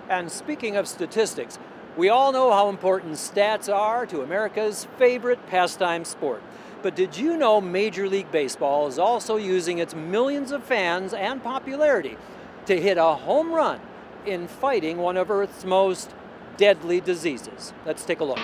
And speaking of statistics, we all know how important stats are to America's favorite pastime sport. But did you know Major League Baseball is also using its millions of fans and popularity to hit a home run in fighting one of Earth's most deadly diseases? Let's take a look.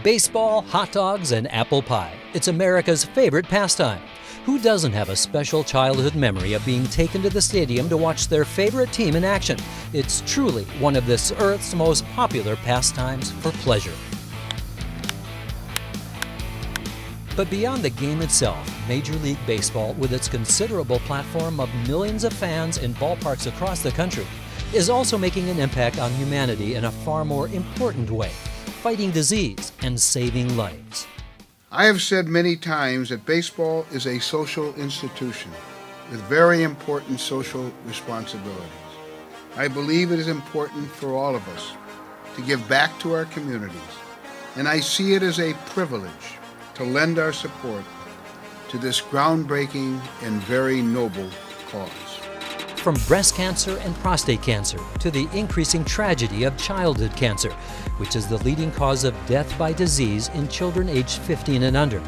Baseball, hot dogs, and apple pie. It's America's favorite pastime. Who doesn't have a special childhood memory of being taken to the stadium to watch their favorite team in action? It's truly one of this Earth's most popular pastimes for pleasure. But beyond the game itself, Major League Baseball, with its considerable platform of millions of fans in ballparks across the country, is also making an impact on humanity in a far more important way, fighting disease and saving lives. I have said many times that baseball is a social institution with very important social responsibilities. I believe it is important for all of us to give back to our communities, and I see it as a privilege to lend our support to this groundbreaking and very noble cause. From breast cancer and prostate cancer to the increasing tragedy of childhood cancer, which is the leading cause of death by disease in children aged 15 and under,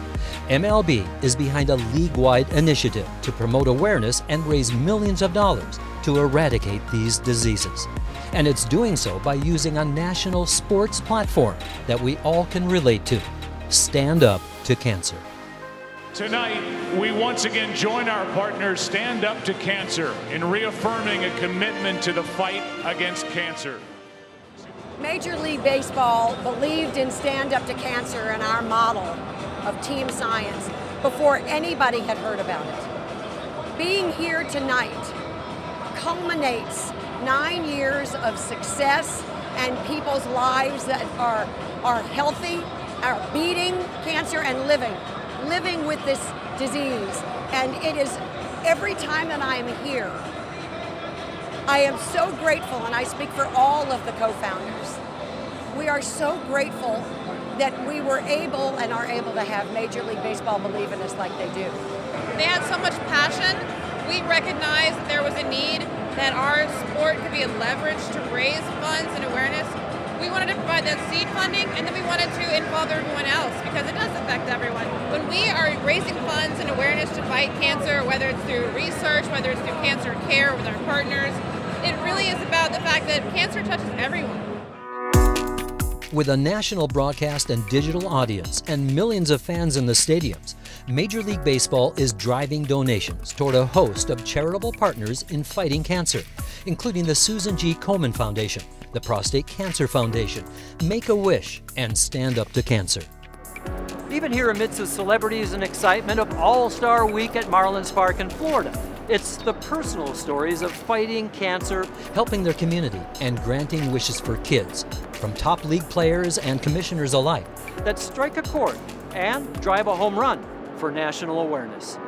MLB is behind a league-wide initiative to promote awareness and raise millions of dollars to eradicate these diseases. And it's doing so by using a national sports platform that we all can relate to. Stand Up to Cancer. Tonight, we once again join our partners Stand Up to Cancer in reaffirming a commitment to the fight against cancer. Major League Baseball believed in Stand Up to Cancer and our model of team science before anybody had heard about it. Being here tonight culminates 9 years of success and people's lives that are healthy, are beating cancer and living with this disease. And it is, every time that I am here, I am so grateful, and I speak for all of the co-founders. We are so grateful that we were able and are able to have Major League Baseball believe in us like they do. They had so much passion. We recognized that there was a need, that our sport could be a leverage to raise funds and awareness. We wanted to provide that seed funding, and then we wanted to involve everyone else because it does affect everyone. When we are raising funds and awareness to fight cancer, whether it's through research, whether it's through cancer care with our partners, it really is about the fact that cancer touches everyone. With a national broadcast and digital audience and millions of fans in the stadiums, Major League Baseball is driving donations toward a host of charitable partners in fighting cancer, including the Susan G. Komen Foundation, the Prostate Cancer Foundation, Make-A-Wish, and Stand Up to Cancer. Even here amidst the celebrities and excitement of All-Star Week at Marlins Park in Florida, it's the personal stories of fighting cancer, helping their community, and granting wishes for kids, from top league players and commissioners alike, that strike a chord and drive a home run for national awareness.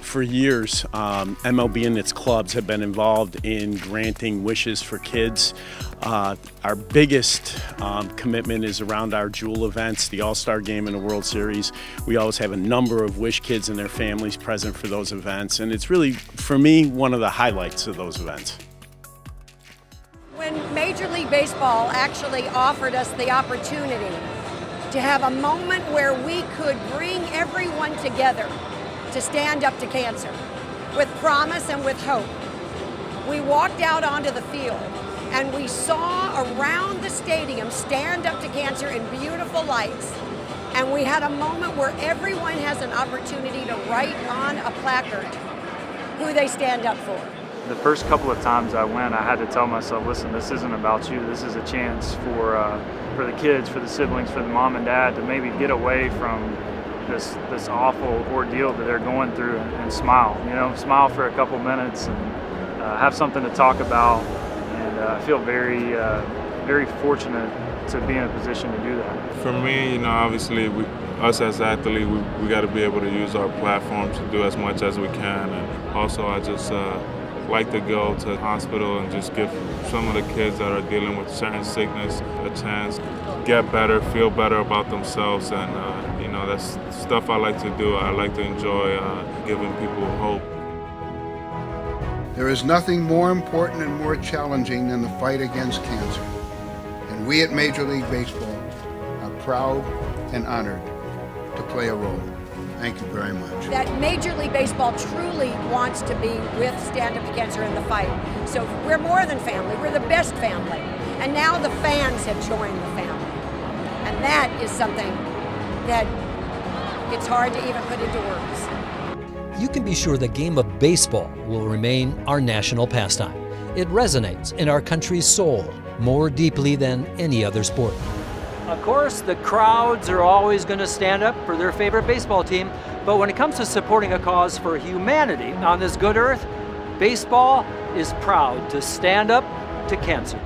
For years, MLB and its clubs have been involved in granting wishes for kids. Our biggest commitment is around our jewel events, the All-Star Game and the World Series. We always have a number of wish kids and their families present for those events, and it's really, for me, one of the highlights of those events. When Major League Baseball actually offered us the opportunity to have a moment where we could bring everyone together to stand up to cancer with promise and with hope, we walked out onto the field and we saw around the stadium Stand Up to Cancer in beautiful lights, and we had a moment where everyone has an opportunity to write on a placard who they stand up for. The first couple of times I went, I had to tell myself, listen, this isn't about you. This is a chance for the kids, for the siblings, for the mom and dad to maybe get away from this awful ordeal that they're going through and smile. You know, smile for a couple minutes and have something to talk about. And I feel very, very fortunate to be in a position to do that. For me, you know, obviously, us as athletes, we got to be able to use our platform to do as much as we can. And also, I just like to go to the hospital and just give some of the kids that are dealing with certain sickness a chance, get better, feel better about themselves, and you know, that's stuff I like to do. I like to enjoy giving people hope. There is nothing more important and more challenging than the fight against cancer. And we at Major League Baseball are proud and honored to play a role. Thank you very much. That Major League Baseball truly wants to be with Stand Up to Cancer in the fight. So we're more than family, we're the best family. And now the fans have joined the family. And that is something that it's hard to even put into words. You can be sure the game of baseball will remain our national pastime. It resonates in our country's soul more deeply than any other sport. Of course, the crowds are always going to stand up for their favorite baseball team, but when it comes to supporting a cause for humanity on this good earth, baseball is proud to stand up to cancer.